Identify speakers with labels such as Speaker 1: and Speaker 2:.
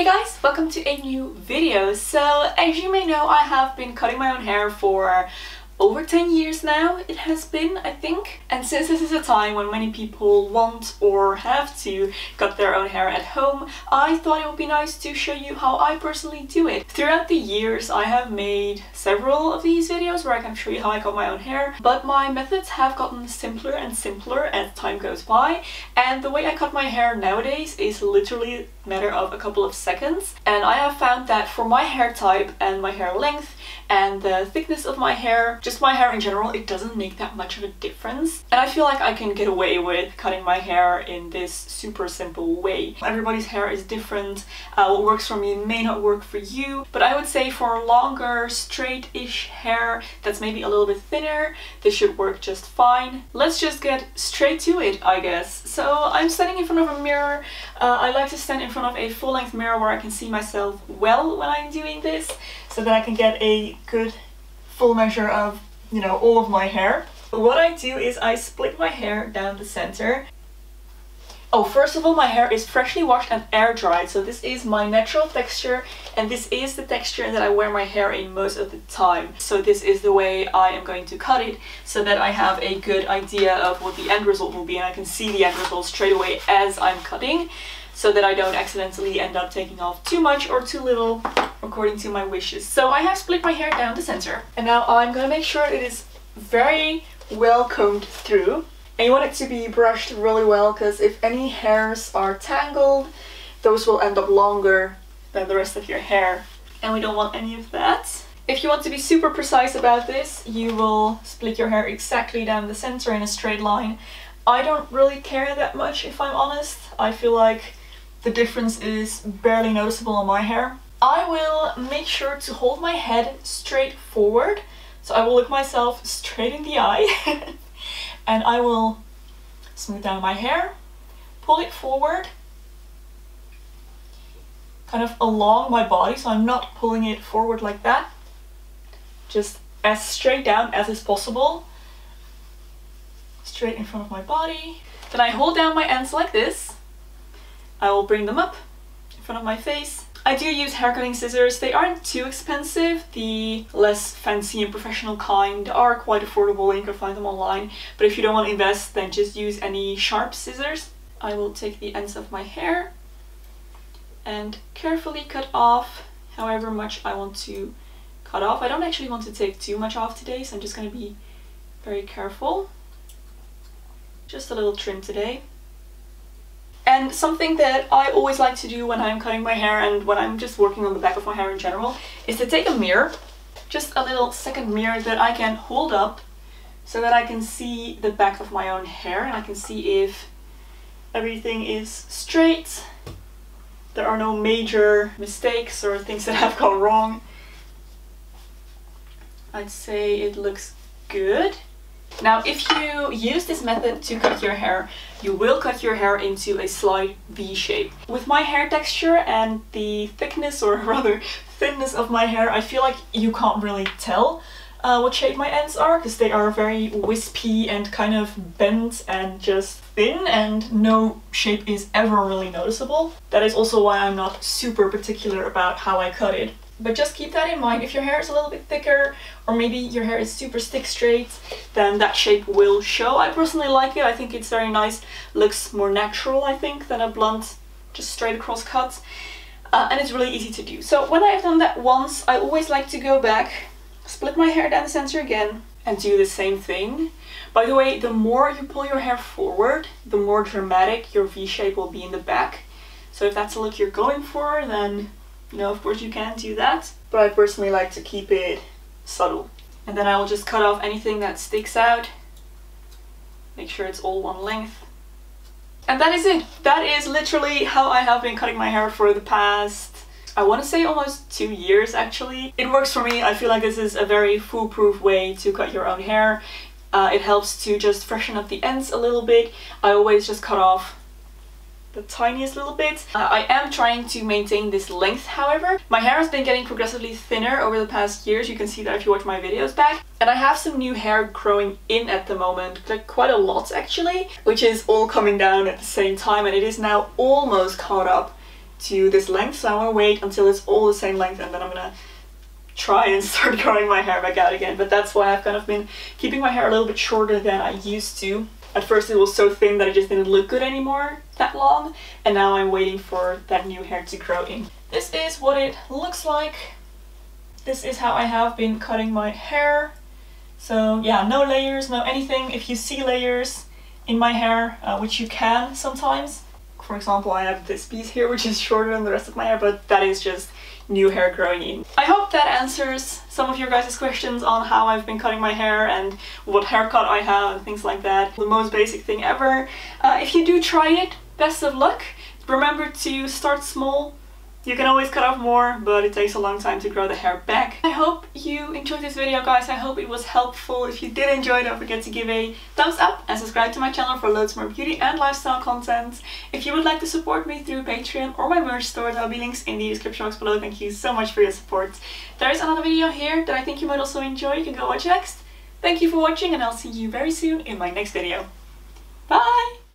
Speaker 1: guys, welcome to a new video. So as you may know, I have been cutting my own hair for over 10 years now, it has been, I think. And since this is a time when many people want or have to cut their own hair at home, I thought it would be nice to show you how I personally do it. Throughout the years, I have made several of these videos where I can show you how I cut my own hair, but my methods have gotten simpler and simpler as time goes by, and the way I cut my hair nowadays is literally a matter of a couple of seconds. And I have found that for my hair type and my hair length and the thickness of my hair, just my hair in general, it doesn't make that much of a difference. And I feel like I can get away with cutting my hair in this super simple way. Everybody's hair is different. What works for me may not work for you, but I would say for longer, straight-ish hair that's maybe a little bit thinner, this should work just fine. Let's just get straight to it, I guess. So I'm standing in front of a mirror. I like to stand in front of a full-length mirror where I can see myself well when I'm doing this, so that I can get a good full measure of, you know, all of my hair. What I do is I split my hair down the center. Oh, first of all, my hair is freshly washed and air dried, so this is my natural texture, and this is the texture that I wear my hair in most of the time. So this is the way I am going to cut it, so that I have a good idea of what the end result will be, and I can see the end result straight away as I'm cutting, so that I don't accidentally end up taking off too much or too little according to my wishes. So I have split my hair down the center, and now I'm gonna make sure it is very well combed through. And you want it to be brushed really well, because if any hairs are tangled, those will end up longer than the rest of your hair, and we don't want any of that. If you want to be super precise about this, you will split your hair exactly down the center in a straight line. I don't really care that much, if I'm honest. I feel like the difference is barely noticeable on my hair. I will make sure to hold my head straight forward, so I will look myself straight in the eye and I will smooth down my hair, pull it forward, kind of along my body, so I'm not pulling it forward like that, just as straight down as is possible, straight in front of my body. Then I hold down my ends like this. I will bring them up in front of my face. I do use hair cutting scissors. They aren't too expensive. The less fancy and professional kind are quite affordable and you can find them online. But if you don't want to invest, then just use any sharp scissors. I will take the ends of my hair and carefully cut off however much I want to cut off. I don't actually want to take too much off today, so I'm just going to be very careful. Just a little trim today. And something that I always like to do when I'm cutting my hair and when I'm just working on the back of my hair in general is to take a mirror, just a little second mirror that I can hold up so that I can see the back of my own hair and I can see if everything is straight, there are no major mistakes or things that have gone wrong. I'd say it looks good. Now, if you use this method to cut your hair, you will cut your hair into a slight V shape. With my hair texture and the thickness, or rather thinness of my hair, I feel like you can't really tell what shape my ends are, because they are very wispy and kind of bent and just thin, and no shape is ever really noticeable. That is also why I'm not super particular about how I cut it. But just keep that in mind. If your hair is a little bit thicker, or maybe your hair is super stick straight, then that shape will show. I personally like it. I think it's very nice. Looks more natural, I think, than a blunt, just straight across cut. And it's really easy to do. So when I've done that once, I always like to go back, split my hair down the center again, and do the same thing. By the way, the more you pull your hair forward, the more dramatic your V shape will be in the back. So if that's the look you're going for, then you know, of course you can do that, but I personally like to keep it subtle. And then I will just cut off anything that sticks out, make sure it's all one length. And that is it. That is literally how I have been cutting my hair for the past, I want to say almost 2 years actually. It works for me. I feel like this is a very foolproof way to cut your own hair. It helps to just freshen up the ends a little bit. I always just cut off the tiniest little bit. I am trying to maintain this length, however. My hair has been getting progressively thinner over the past years. You can see that if you watch my videos back. And I have some new hair growing in at the moment, like quite a lot actually, which is all coming down at the same time, and it is now almost caught up to this length, so I want to wait until it's all the same length and then I'm gonna try and start growing my hair back out again. But that's why I've kind of been keeping my hair a little bit shorter than I used to. At first it was so thin that it just didn't look good anymore that long, and now I'm waiting for that new hair to grow in. This is what it looks like. This is how I have been cutting my hair. So yeah, no layers, no anything. If you see layers in my hair, which you can sometimes, for example, I have this piece here which is shorter than the rest of my hair, but that is just new hair growing in. I hope that answers some of your guys' questions on how I've been cutting my hair and what haircut I have and things like that. The most basic thing ever. If you do try it, best of luck. Remember to start small. You can always cut off more, but it takes a long time to grow the hair back. I hope you enjoyed this video, guys. I hope it was helpful. If you did enjoy, don't forget to give a thumbs up and subscribe to my channel for loads more beauty and lifestyle content. If you would like to support me through Patreon or my merch store, there will be links in the description box below. Thank you so much for your support. There is another video here that I think you might also enjoy. You can go watch next. Thank you for watching, and I'll see you very soon in my next video. Bye!